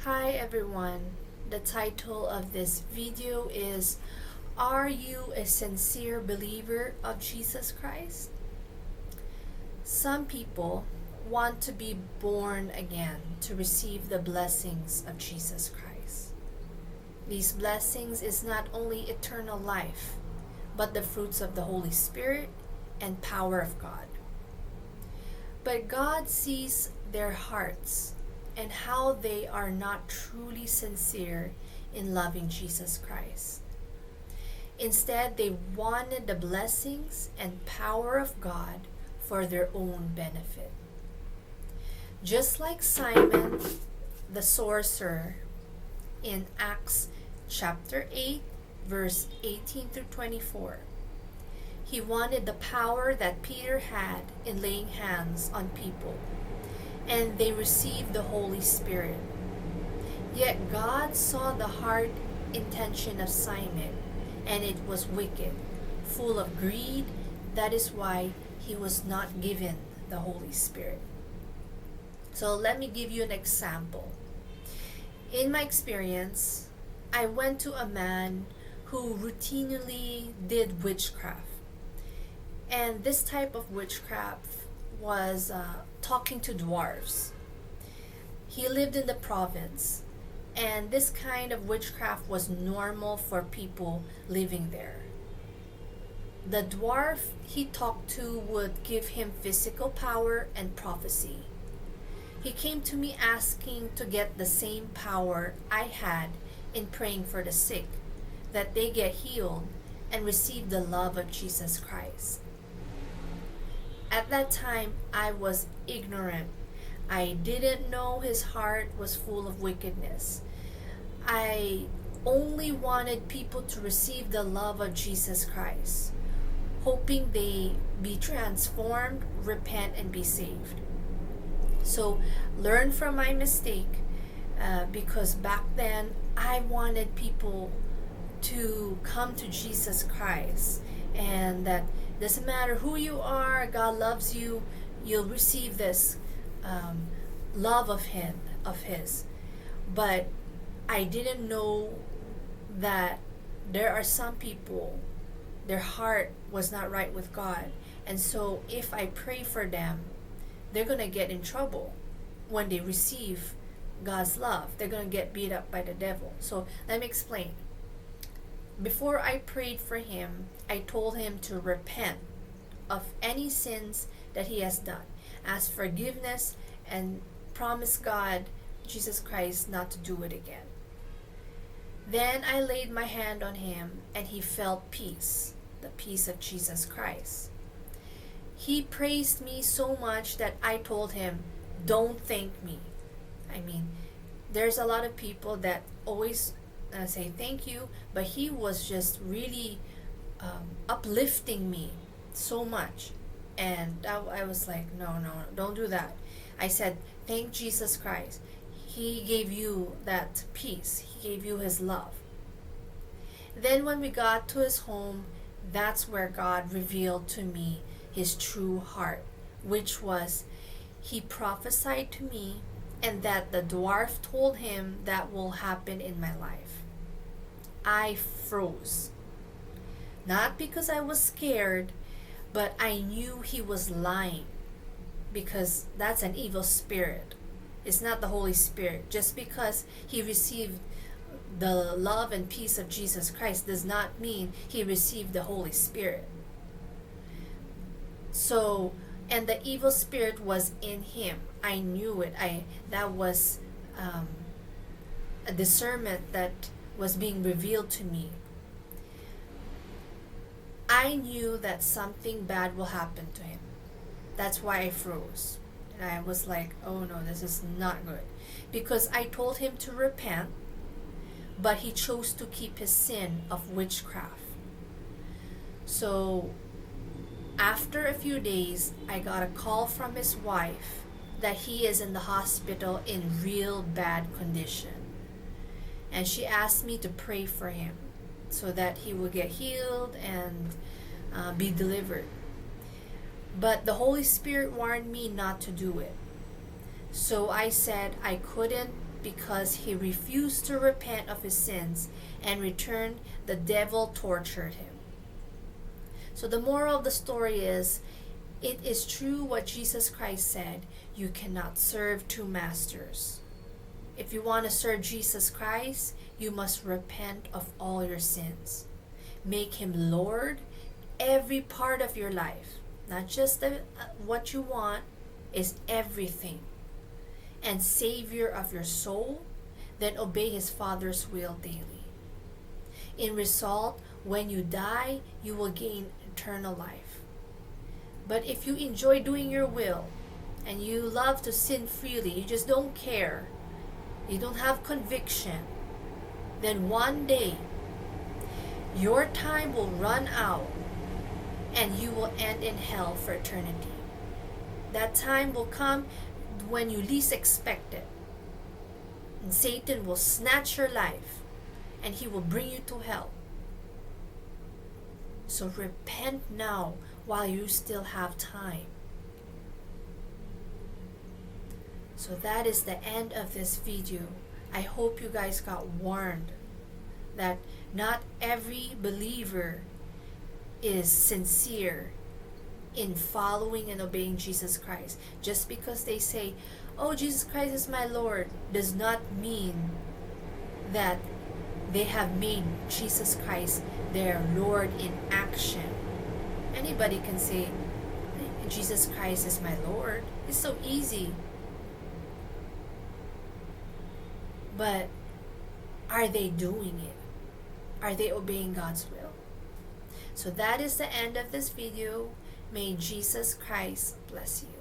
Hi everyone, the title of this video is Are You a Sincere Believer of Jesus Christ? Some people want to be born again to receive the blessings of Jesus Christ. These blessings is not only eternal life, but the fruits of the Holy Spirit and power of God. But God sees their hearts and how they are not truly sincere in loving Jesus Christ. Instead, they wanted the blessings and power of God for their own benefit. Just like Simon the sorcerer in Acts chapter 8, verse 18 through 24. He wanted the power that Peter had in laying hands on people, and they received the Holy Spirit. Yet God saw the heart intention of Simon, and it was wicked, full of greed. That is why he was not given the Holy Spirit. So let me give you an example. In my experience, I went to a man who routinely did witchcraft. And this type of witchcraft was talking to dwarfs. He lived in the province, and this kind of witchcraft was normal for people living there. The dwarf he talked to would give him physical power and prophecy. He came to me asking to get the same power I had in praying for the sick, that they get healed and receive the love of Jesus Christ. At that time, I was ignorant. I didn't know his heart was full of wickedness. I only wanted people to receive the love of Jesus Christ, hoping they be transformed, repent, and be saved. So learn from my mistake, because back then I wanted people to come to Jesus Christ, and that doesn't matter who you are, God loves you. You'll receive this love of His. But I didn't know that there are some people, their heart was not right with God, and so if I pray for them, they're gonna get in trouble when they receive God's love. They're gonna get beat up by the devil. So let me explain. Before I prayed for him, I told him to repent of any sins that he has done, ask forgiveness, and promise God, Jesus Christ, not to do it again. Then I laid my hand on him, and he felt peace, the peace of Jesus Christ. He praised me so much that I told him, don't thank me. I mean, there's a lot of people that always say thank you, but he was just really uplifting me so much. And I was like, no, don't do that. I said, thank Jesus Christ. He gave you that peace. He gave you his love. Then when we got to his home, that's where God revealed to me his true heart, which was he prophesied to me, and that the dwarf told him that will happen in my life. I froze. Not because I was scared, but I knew he was lying, because that's an evil spirit. It's not the Holy Spirit. Just because he received the love and peace of Jesus Christ does not mean he received the Holy Spirit. So, and the evil spirit was in him. I knew it. That was a discernment that was being revealed to me. I knew that something bad will happen to him. That's why I froze. And I was like, oh no, this is not good. Because I told him to repent, but he chose to keep his sin of witchcraft. So after a few days, I got a call from his wife that he is in the hospital in real bad condition. And she asked me to pray for him so that he will get healed and be delivered. But the Holy Spirit warned me not to do it. So I said I couldn't because he refused to repent of his sins and return, the devil tortured him. So the moral of the story is, it is true what Jesus Christ said, you cannot serve two masters. If you want to serve Jesus Christ, you must repent of all your sins. Make him Lord every part of your life. Not just what you want, is everything. And Savior of your soul, then obey his Father's will daily. In result, when you die, you will gain eternal life. But if you enjoy doing your will, and you love to sin freely, you just don't care, you don't have conviction, then one day, your time will run out, and you will end in hell for eternity. That time will come when you least expect it. And Satan will snatch your life, and he will bring you to hell. So repent now while you still have time. So that is the end of this video. I hope you guys got warned that not every believer is sincere in following and obeying Jesus Christ. Just because they say, oh, Jesus Christ is my Lord, does not mean that they have made Jesus Christ their Lord in action. Anybody can say, Jesus Christ is my Lord. It's so easy. But are they doing it? Are they obeying God's will? So that is the end of this video. May Jesus Christ bless you.